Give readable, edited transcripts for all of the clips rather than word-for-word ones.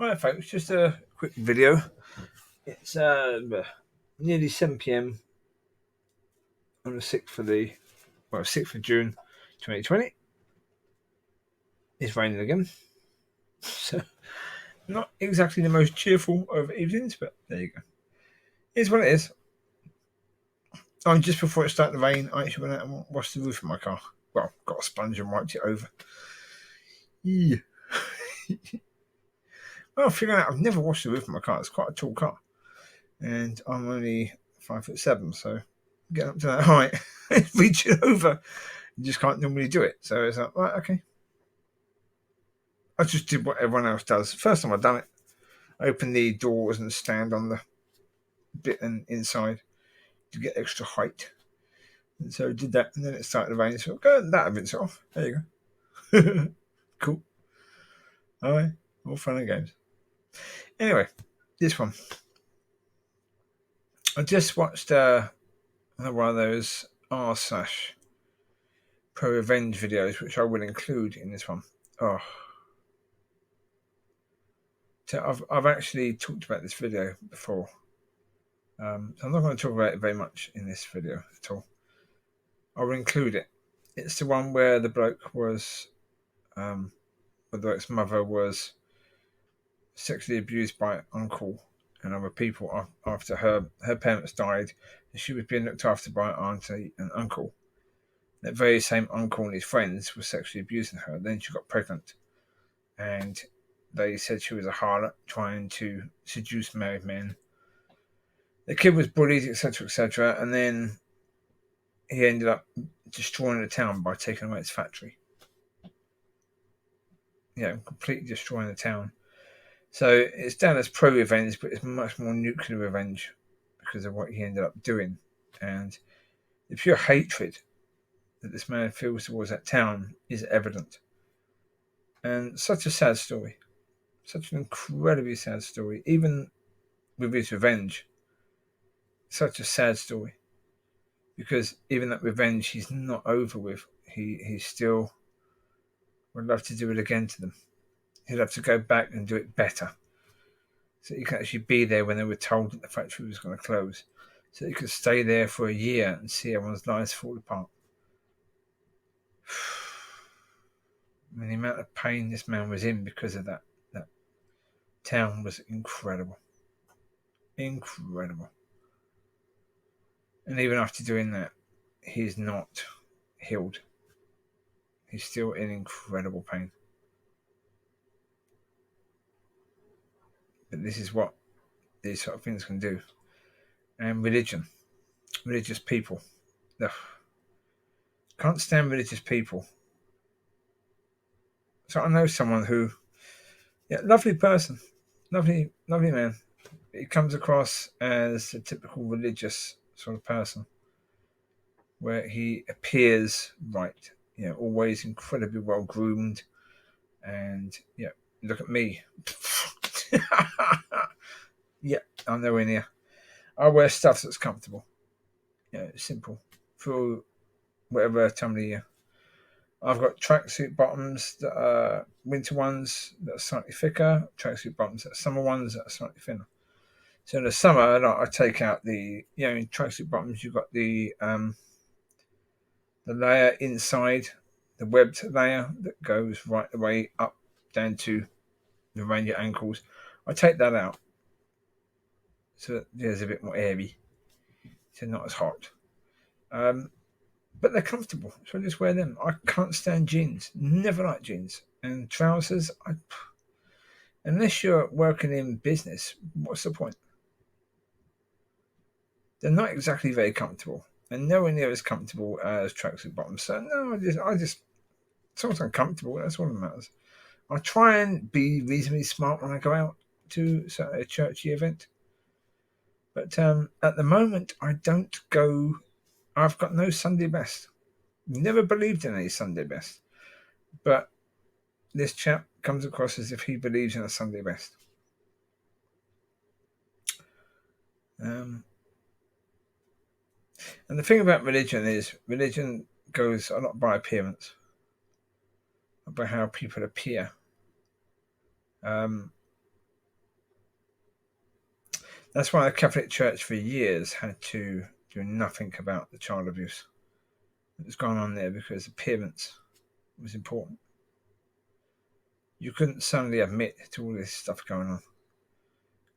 Right, folks, just a quick video. It's nearly 7 p.m. on the 6th of June 2020. It's raining again. So, not exactly the most cheerful of evenings, but there you go. Here's what it is. Just before it started to rain, I actually went out and washed the roof of my car. Well, got a sponge and wiped it over. Yeah. Well, figuring out I've never washed the roof of my car. It's quite a tall car. And I'm only 5'7", so get up to that height and reach it over. You just can't normally do it. So it's like, right, okay. I just did what everyone else does. First time I've done it, open the doors and stand on the bit and inside to get extra height. And so I did that, and then it started to rain. So go and that rinse it off. There you go. Cool. All right, all fun and games. Anyway, this one. I just watched one of those r/Prorevenge videos, which I will include in this one. Oh. So I've actually talked about this video before. So I'm not going to talk about it very much in this video at all. I will include it. It's the one where the bloke was, where the bloke's mother was sexually abused by uncle and other people after her parents died, and she was being looked after by auntie and uncle. That very same uncle and his friends were sexually abusing her. Then she got pregnant, and they said she was a harlot trying to seduce married men. The kid was bullied, etc., and then he ended up destroying the town by taking away its factory. Completely destroying the town. So it's down as pro-revenge, but it's much more nuclear revenge because of what he ended up doing. And the pure hatred that this man feels towards that town is evident. And such a sad story. Such an incredibly sad story. Even with his revenge, such a sad story. Because even that revenge he's not over with. He still would love to do it again to them. He'd love to go back and do it better. So he could actually be there when they were told that the factory was going to close. So he could stay there for a year and see everyone's lives fall apart. I mean, the amount of pain this man was in because of that town was incredible. Incredible. And even after doing that, he's not healed. He's still in incredible pain. But this is what these sort of things can do. And religious people. Ugh. Can't stand religious people. So I know someone who, lovely person, lovely man. He comes across as a typical religious sort of person, where he appears right, always incredibly well groomed, and look at me. I'm nowhere near. I wear stuff that's comfortable, simple through whatever time of the year. I've got tracksuit bottoms that are winter ones that are slightly thicker, tracksuit bottoms that are summer ones that are slightly thinner. So in the summer, I take out the, in tracksuit bottoms, you've got the layer inside, the webbed layer that goes right the way up down to around your ankles. I take that out so that there's a bit more airy, so not as hot. But they're comfortable, so I just wear them. I can't stand jeans. Never liked jeans. And trousers, unless you're working in business, what's the point? They're not exactly very comfortable, and nowhere near as comfortable as tracksuit bottoms. So no, I just as long as I'm comfortable, that's all that matters. I try and be reasonably smart when I go out to a churchy event, but at the moment I don't go. I've got no Sunday best. Never believed in any Sunday best, but this chap comes across as if he believes in a Sunday best. And the thing about religion is religion goes a lot by appearance, by how people appear. That's why the Catholic Church for years had to do nothing about the child abuse that was going on there, because appearance was important. You couldn't suddenly admit to all this stuff going on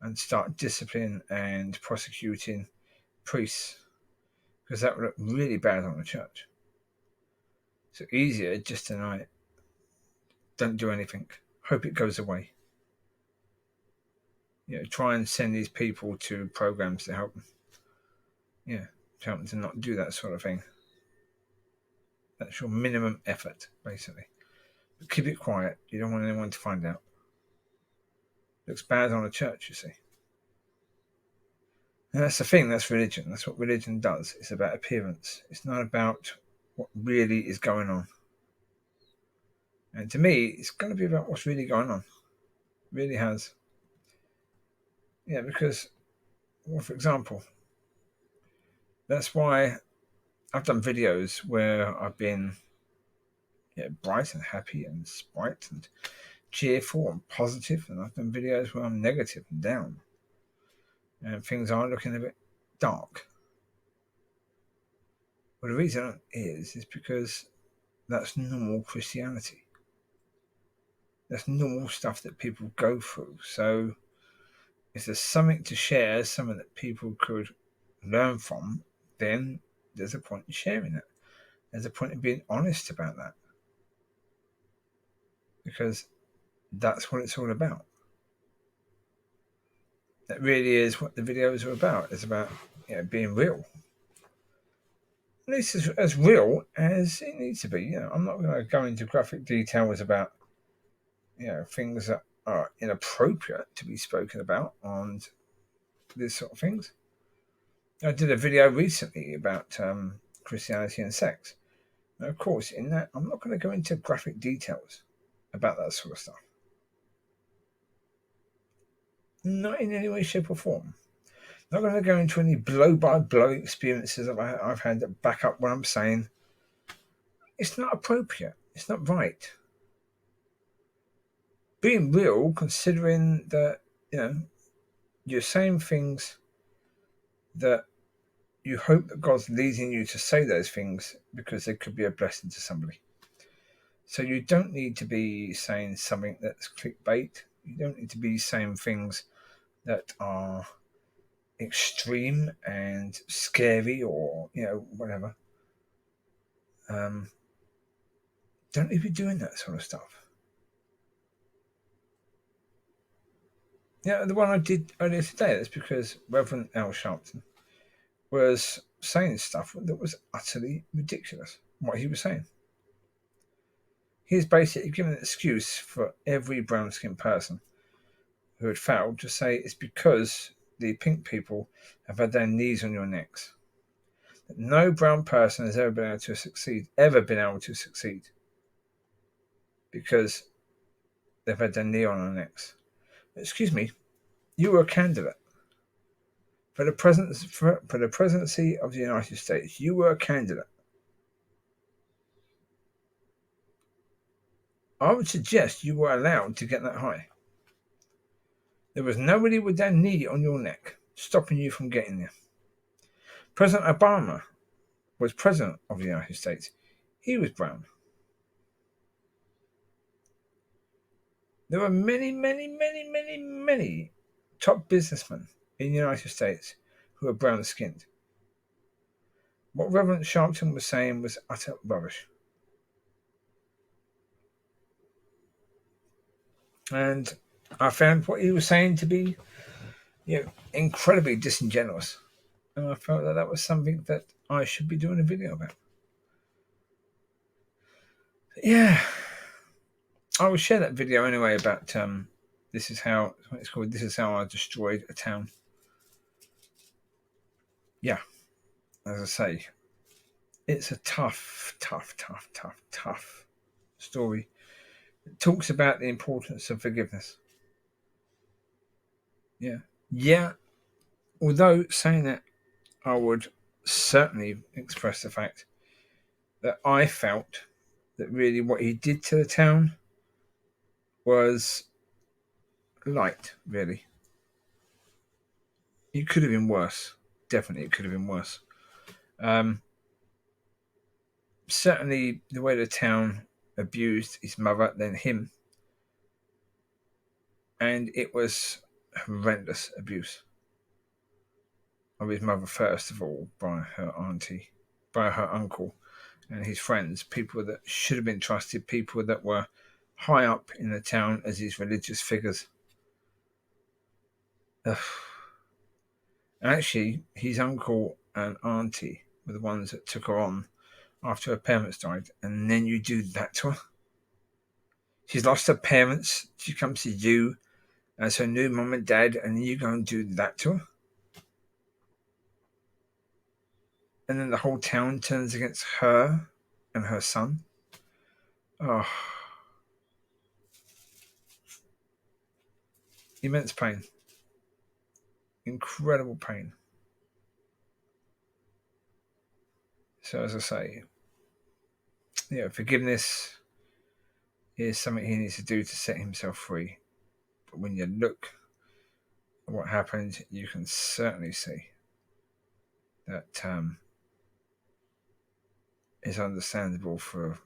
and start disciplining and prosecuting priests, because that would look really bad on the church. So easier just deny it. Don't do anything. Hope it goes away. Try and send these people to programs to help them. To help them to not do that sort of thing. That's your minimum effort, basically. But keep it quiet. You don't want anyone to find out. Looks bad on a church, you see. And that's the thing. That's religion. That's what religion does. It's about appearance. It's not about what really is going on. And to me, it's going to be about what's really going on. It really has. Because, for example, that's why I've done videos where I've been bright and happy and sprite and cheerful and positive, and I've done videos where I'm negative and down and things are looking a bit dark. Well, the reason is because that's normal Christianity. That's normal stuff that people go through. So if there's something to share, something that people could learn from, then there's a point in sharing it. There's a point in being honest about that. Because that's what it's all about. That really is what the videos are about. It's about being real. At least as real as it needs to be. I'm not going to go into graphic details about things that are inappropriate to be spoken about on these sort of things. I did a video recently about Christianity and sex. Now, of course, in that I'm not going to go into graphic details about that sort of stuff. Not in any way, shape or form. Not going to go into any blow-by-blow experiences that I've had that back up what I'm saying. It's not appropriate. It's not right. Being real, considering that, you're saying things that you hope that God's leading you to say those things because they could be a blessing to somebody. So you don't need to be saying something that's clickbait. You don't need to be saying things that are extreme and scary or whatever. Don't need to be doing that sort of stuff. The one I did earlier today, that's because Reverend Al Sharpton was saying stuff that was utterly ridiculous. What he was saying. He's basically given an excuse for every brown-skinned person who had failed to say it's because the pink people have had their knees on your necks. That no brown person has ever been able to succeed because they've had their knee on their necks. Excuse me, you were a candidate for the presidency of the United States. You were a candidate. I would suggest you were allowed to get that high. There was nobody with their knee on your neck stopping you from getting there. President Obama was president of the United States. He was brown. There were many, many, many, many, many top businessmen in the United States who were brown-skinned. What Reverend Sharpton was saying was utter rubbish. And I found what he was saying to be, incredibly disingenuous. And I felt that was something that I should be doing a video about. Yeah. I will share that video anyway about this is how it's called. This is how I destroyed a town. Yeah, as I say, it's a tough story. It talks about the importance of forgiveness. Yeah. Although saying that, I would certainly express the fact that I felt that really what he did to the town was light, really. It could have been worse. Definitely, it could have been worse. Certainly, the way the town abused his mother, then him, and it was horrendous abuse of his mother first of all by her auntie, by her uncle, and his friends, people that should have been trusted, people that were high up in the town as his religious figures. Ugh. And actually, his uncle and auntie were the ones that took her on after her parents died, and then you do that to her. She's lost her parents. She comes to you as her new mum and dad, and then you go and do that to her. And then the whole town turns against her and her son. Oh, immense pain. Incredible pain. So as I say, forgiveness is something he needs to do to set himself free. But when you look at what happened, you can certainly see that it's understandable for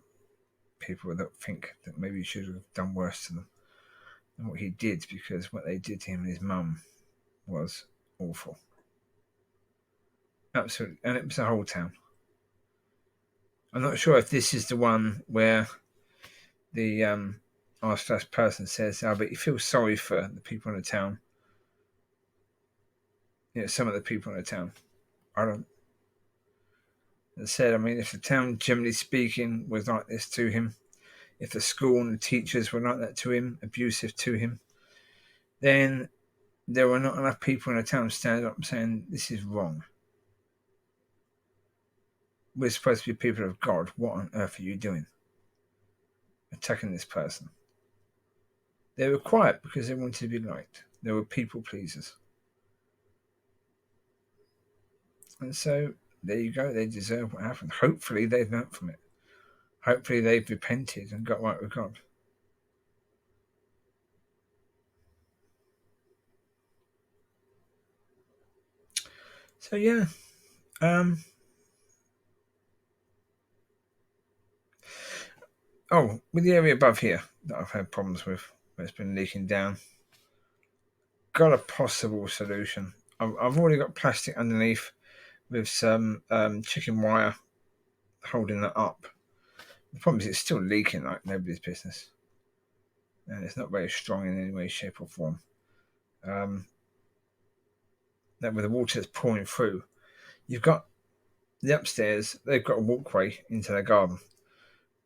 people that think that maybe he should have done worse to them than what he did, because what they did to him and his mum was awful. Absolutely. And it was the whole town. I'm not sure if this is the one where the asked person says, but he feels sorry for the people in the town. Some of the people in the town. I don't. As I said, I mean, if the town, generally speaking, was like this to him, if the school and the teachers were like that to him, abusive to him, then there were not enough people in the town standing up and saying, this is wrong. We're supposed to be people of God. What on earth are you doing? Attacking this person. They were quiet because they wanted to be liked. They were people pleasers. And so, there you go. They deserve what happened. Hopefully, they've learnt from it. Hopefully, they've repented and got right with God. So, yeah. With the area above here that I've had problems with, where it's been leaking down, got a possible solution. I've already got plastic underneath with some chicken wire holding that up. The problem is it's still leaking like nobody's business, and it's not very strong in any way, shape, or form. That with the water that's pouring through, you've got the upstairs. They've got a walkway into their garden,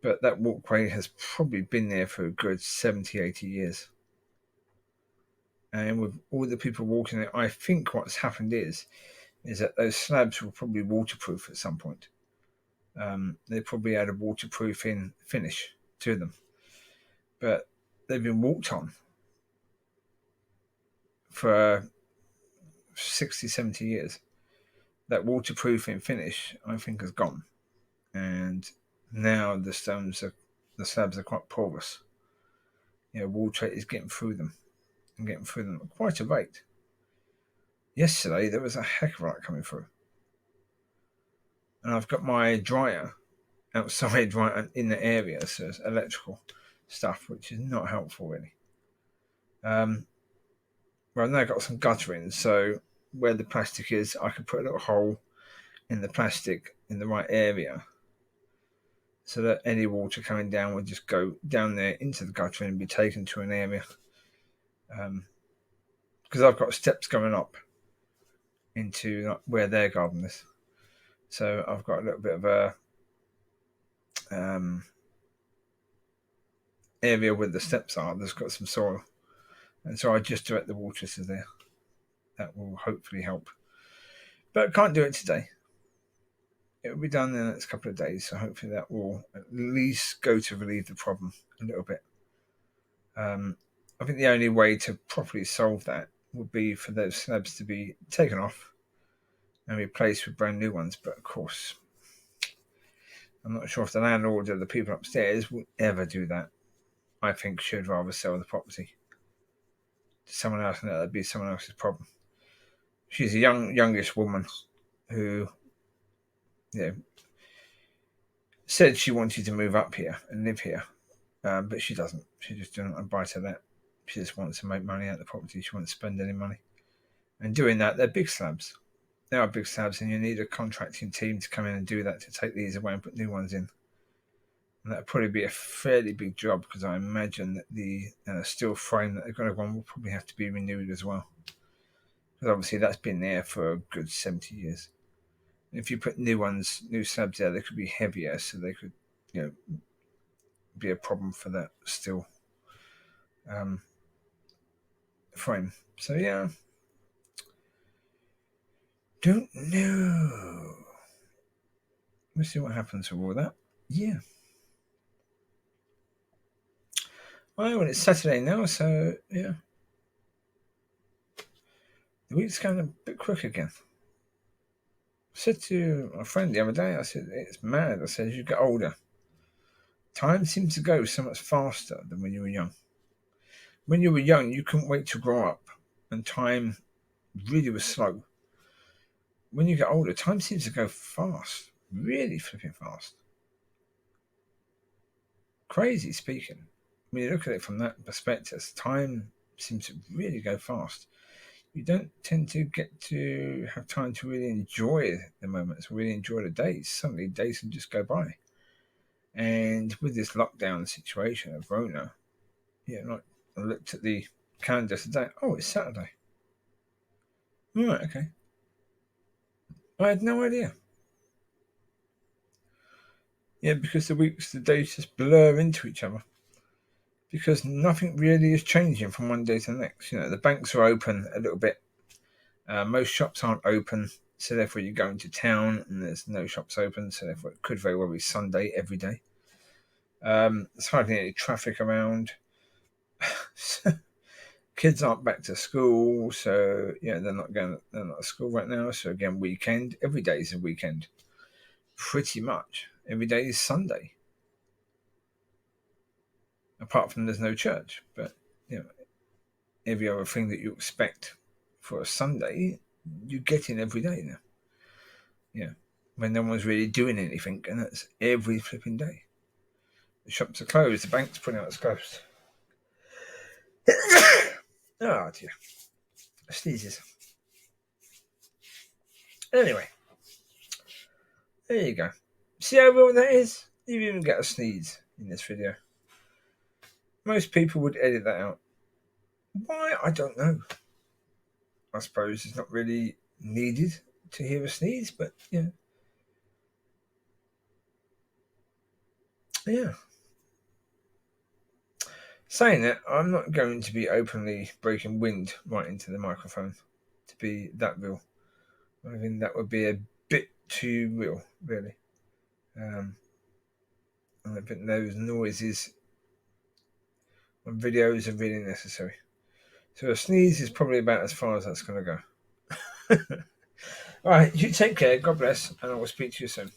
but that walkway has probably been there for a good 70, 80 years. And with all the people walking it, I think what's happened is that those slabs were probably waterproof at some point. They probably had a waterproofing finish to them, but they've been walked on for 60, 70 years. That waterproofing finish, I think, has gone, and now the slabs are quite porous. Water is getting through them and getting through them at quite a rate. Yesterday there was a heck of a lot coming through, and I've got my dryer outside right in the area, so it's electrical stuff, which is not helpful really. Well, I've now got some guttering, so where the plastic is, I can put a little hole in the plastic in the right area, so that any water coming down will just go down there into the guttering and be taken to an area. Because I've got steps going up into where their garden is, so I've got a little bit of a area where the steps are. There's got some soil, and so I just direct the water to there. That will hopefully help, but I can't do it today. It will be done in the next couple of days, so hopefully that will at least go to relieve the problem a little bit. I think the only way to properly solve that would be for those slabs to be taken off and replaced with brand new ones. But of course, I'm not sure if the landlord or the people upstairs would ever do that. I think should rather sell the property to someone else, and that would be someone else's problem. she's a youngish woman who, said she wanted to move up here and live here, but she doesn't. She just doesn't buy to that. She just wants to make money out of the property. She won't spend any money. And doing that, they're big slabs. They are big slabs, and you need a contracting team to come in and do that, to take these away and put new ones in. And that'll probably be a fairly big job, because I imagine that the steel frame that they've got on will probably have to be renewed as well. Because obviously that's been there for a good 70 years. And if you put new slabs there, they could be heavier, so they could, be a problem for that steel frame. So yeah, don't know. We'll see what happens with all that. Yeah. Well, it's Saturday now, so yeah. The week's going a bit quick again. I said to my friend the other day, I said, it's mad. I said, as you get older, time seems to go so much faster than when you were young. When you were young, you couldn't wait to grow up, and time really was slow. When you get older, time seems to go fast, really flipping fast. Crazy speaking. When you look at it from that perspective, time seems to really go fast. You don't tend to get to have time to really enjoy the moments, really enjoy the days. Suddenly, days can just go by. And with this lockdown situation of Rona, I looked at the calendar today. Oh, it's Saturday. Right, okay. I had no idea. Yeah, because the days just blur into each other. Because nothing really is changing from one day to the next. The banks are open a little bit. Most shops aren't open, so therefore you go into town and there's no shops open, so therefore it could very well be Sunday every day. There's hardly any traffic around. Kids aren't back to school, so they're not to school right now. So again, weekend. Every day is a weekend. Pretty much every day is Sunday. Apart from there's no church, but every other thing that you expect for a Sunday, you get in every day now. When no one's really doing anything, and that's every flipping day. The shops are closed. The bank's putting out its closed. Oh dear. Sneezes. Anyway. There you go. See how real that is? You even get a sneeze in this video. Most people would edit that out. Why? I don't know. I suppose it's not really needed to hear a sneeze, but yeah. Saying that, I'm not going to be openly breaking wind right into the microphone to be that real. I think that would be a bit too real, really. And I think those noises on videos are really necessary. So a sneeze is probably about as far as that's going to go. All right, you take care. God bless, and I will speak to you soon.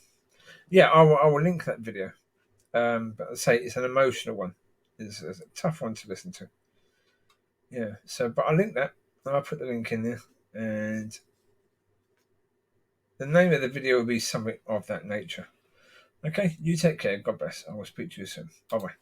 Yeah, I will link that video. But I say it's an emotional one. It's a tough one to listen to. Yeah. So, but I'll link that. I'll put the link in there, and the name of the video will be something of that nature. Okay. You take care. God bless. I will speak to you soon. Bye bye.